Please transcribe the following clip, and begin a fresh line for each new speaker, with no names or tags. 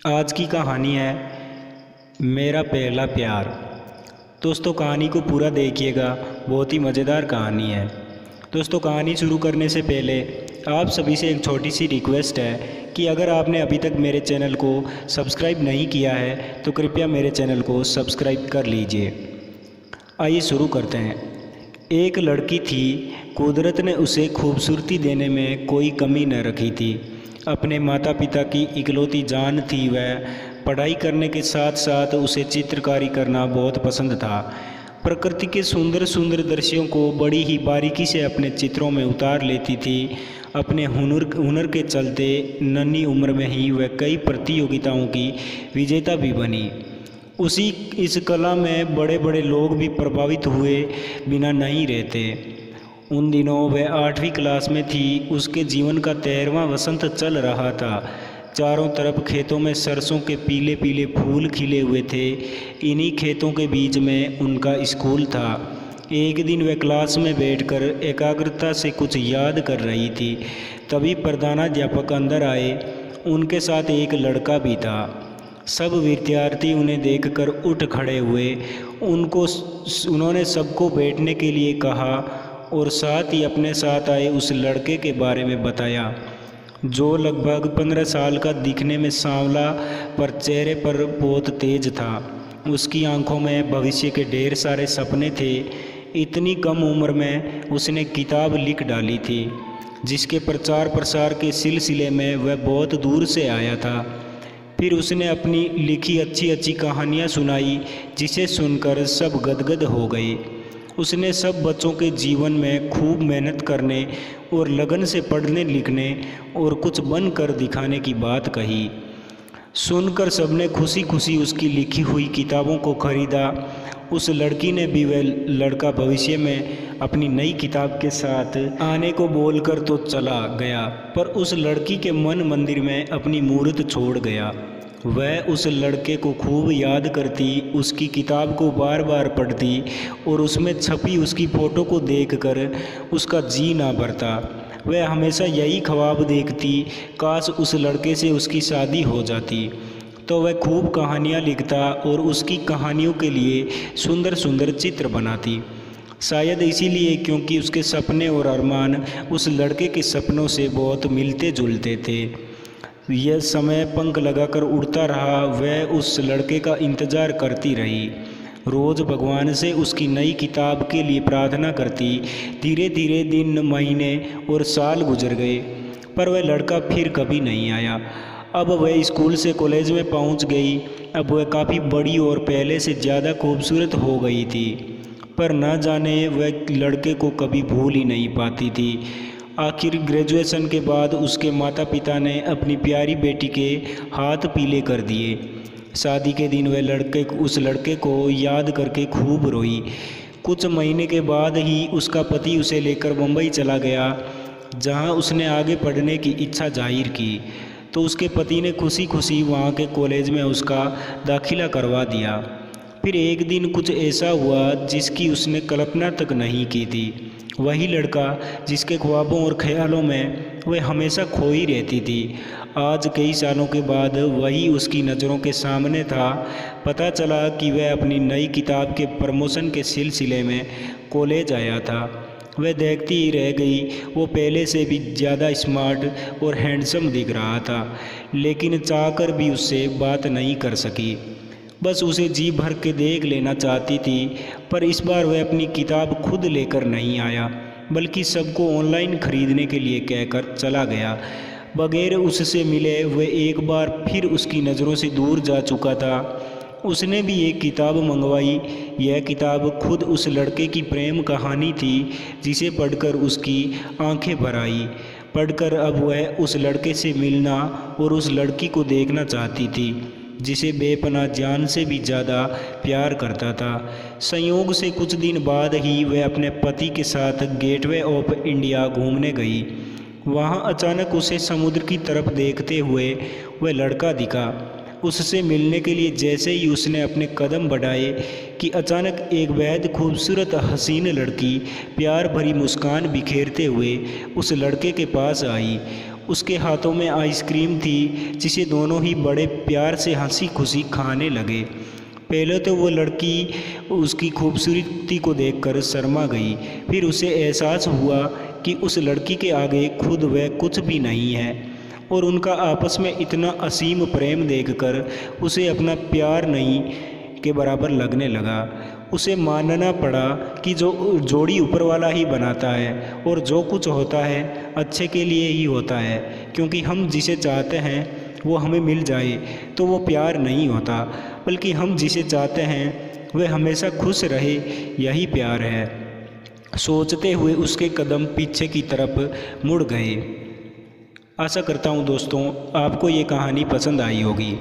आज की कहानी है मेरा पहला प्यार। दोस्तों कहानी को पूरा देखिएगा, बहुत ही मज़ेदार कहानी है। दोस्तों कहानी शुरू करने से पहले आप सभी से एक छोटी सी रिक्वेस्ट है कि अगर आपने अभी तक मेरे चैनल को सब्सक्राइब नहीं किया है तो कृपया मेरे चैनल को सब्सक्राइब कर लीजिए। आइए शुरू करते हैं। एक लड़की थी, कुदरत ने उसे खूबसूरती देने में कोई कमी न रखी थी। अपने माता पिता की इकलौती जान थी। वह पढ़ाई करने के साथ साथ उसे चित्रकारी करना बहुत पसंद था। प्रकृति के सुंदर सुंदर दृश्यों को बड़ी ही बारीकी से अपने चित्रों में उतार लेती थी। अपने हुनर के चलते नन्ही उम्र में ही वह कई प्रतियोगिताओं की विजेता भी बनी। उसी इस कला में बड़े बड़े लोग भी प्रभावित हुए बिना नहीं रहते। उन दिनों वह 8वीं क्लास में थी। उसके जीवन का 13वां वसंत चल रहा था। चारों तरफ खेतों में सरसों के पीले पीले फूल खिले हुए थे। इन्हीं खेतों के बीच में उनका स्कूल था। एक दिन वह क्लास में बैठकर एकाग्रता से कुछ याद कर रही थी। तभी प्रधानाध्यापक अंदर आए। उनके साथ एक लड़का भी था। सब विद्यार्थी उन्हें देखकर उठ खड़े हुए। उन्होंने सबको बैठने के लिए कहा और साथ ही अपने साथ आए उस लड़के के बारे में बताया, जो लगभग 15 साल का, दिखने में सांवला पर चेहरे पर बहुत तेज था। उसकी आंखों में भविष्य के ढेर सारे सपने थे। इतनी कम उम्र में उसने किताब लिख डाली थी, जिसके प्रचार प्रसार के सिलसिले में वह बहुत दूर से आया था। फिर उसने अपनी लिखी अच्छी अच्छी कहानियाँ सुनाई, जिसे सुनकर सब गदगद हो गए। उसने सब बच्चों के जीवन में खूब मेहनत करने और लगन से पढ़ने लिखने और कुछ बन कर दिखाने की बात कही। सुनकर सबने खुशी खुशी उसकी लिखी हुई किताबों को खरीदा। उस लड़की ने भी वह लड़का भविष्य में अपनी नई किताब के साथ आने को बोलकर तो चला गया, पर उस लड़की के मन मंदिर में अपनी मूर्त छोड़ गया। वह उस लड़के को खूब याद करती, उसकी किताब को बार बार पढ़ती और उसमें छपी उसकी फ़ोटो को देखकर उसका जी ना भरता। वह हमेशा यही ख्वाब देखती, काश उस लड़के से उसकी शादी हो जाती। तो वह खूब कहानियाँ लिखता और उसकी कहानियों के लिए सुंदर सुंदर चित्र बनाती। शायद इसीलिए क्योंकि उसके सपने और अरमान उस लड़के के सपनों से बहुत मिलते जुलते थे। यह समय पंख लगाकर उड़ता रहा। वह उस लड़के का इंतज़ार करती रही। रोज़ भगवान से उसकी नई किताब के लिए प्रार्थना करती। धीरे धीरे दिन, महीने और साल गुजर गए, पर वह लड़का फिर कभी नहीं आया। अब वह स्कूल से कॉलेज में पहुंच गई। अब वह काफ़ी बड़ी और पहले से ज़्यादा खूबसूरत हो गई थी, पर न जाने वह लड़के को कभी भूल ही नहीं पाती थी। आखिर ग्रेजुएशन के बाद उसके माता पिता ने अपनी प्यारी बेटी के हाथ पीले कर दिए। शादी के दिन वह उस लड़के को याद करके खूब रोई। कुछ महीने के बाद ही उसका पति उसे लेकर मुंबई चला गया, जहां उसने आगे पढ़ने की इच्छा जाहिर की। तो उसके पति ने खुशी खुशी वहां के कॉलेज में उसका दाखिला करवा दिया। फिर एक दिन कुछ ऐसा हुआ जिसकी उसने कल्पना तक नहीं की थी। वही लड़का जिसके ख्वाबों और ख्यालों में वह हमेशा खोई रहती थी, आज कई सालों के बाद वही उसकी नज़रों के सामने था। पता चला कि वह अपनी नई किताब के प्रमोशन के सिलसिले में कॉलेज आया था। वह देखती ही रह गई। वो पहले से भी ज़्यादा स्मार्ट और हैंडसम दिख रहा था, लेकिन चाहकर भी उससे बात नहीं कर सकी। बस उसे जी भर के देख लेना चाहती थी। पर इस बार वह अपनी किताब खुद लेकर नहीं आया, बल्कि सबको ऑनलाइन खरीदने के लिए कहकर चला गया। बगैर उससे मिले वह एक बार फिर उसकी नज़रों से दूर जा चुका था। उसने भी एक किताब मंगवाई। यह किताब खुद उस लड़के की प्रेम कहानी थी, जिसे पढ़कर उसकी आंखें भर आई। पढ़कर अब वह उस लड़के से मिलना और उस लड़की को देखना चाहती थी, जिसे बेपनाह जान से भी ज़्यादा प्यार करता था। संयोग से कुछ दिन बाद ही वह अपने पति के साथ गेटवे ऑफ इंडिया घूमने गई। वहाँ अचानक उसे समुद्र की तरफ देखते हुए वह लड़का दिखा। उससे मिलने के लिए जैसे ही उसने अपने कदम बढ़ाए कि अचानक एक बेहद खूबसूरत हसीन लड़की प्यार भरी मुस्कान बिखेरते हुए उस लड़के के पास आई। उसके हाथों में आइसक्रीम थी जिसे दोनों ही बड़े प्यार से हंसी खुशी खाने लगे। पहले तो वो लड़की उसकी खूबसूरती को देखकर शर्मा गई, फिर उसे एहसास हुआ कि उस लड़की के आगे खुद वह कुछ भी नहीं है और उनका आपस में इतना असीम प्रेम देखकर उसे अपना प्यार नहीं के बराबर लगने लगा। उसे मानना पड़ा कि जो जोड़ी ऊपर वाला ही बनाता है और जो कुछ होता है अच्छे के लिए ही होता है, क्योंकि हम जिसे चाहते हैं वो हमें मिल जाए तो वो प्यार नहीं होता, बल्कि हम जिसे चाहते हैं वह हमेशा खुश रहे, यही प्यार है। सोचते हुए उसके कदम पीछे की तरफ मुड़ गए। आशा करता हूँ दोस्तों आपको ये कहानी पसंद आई होगी।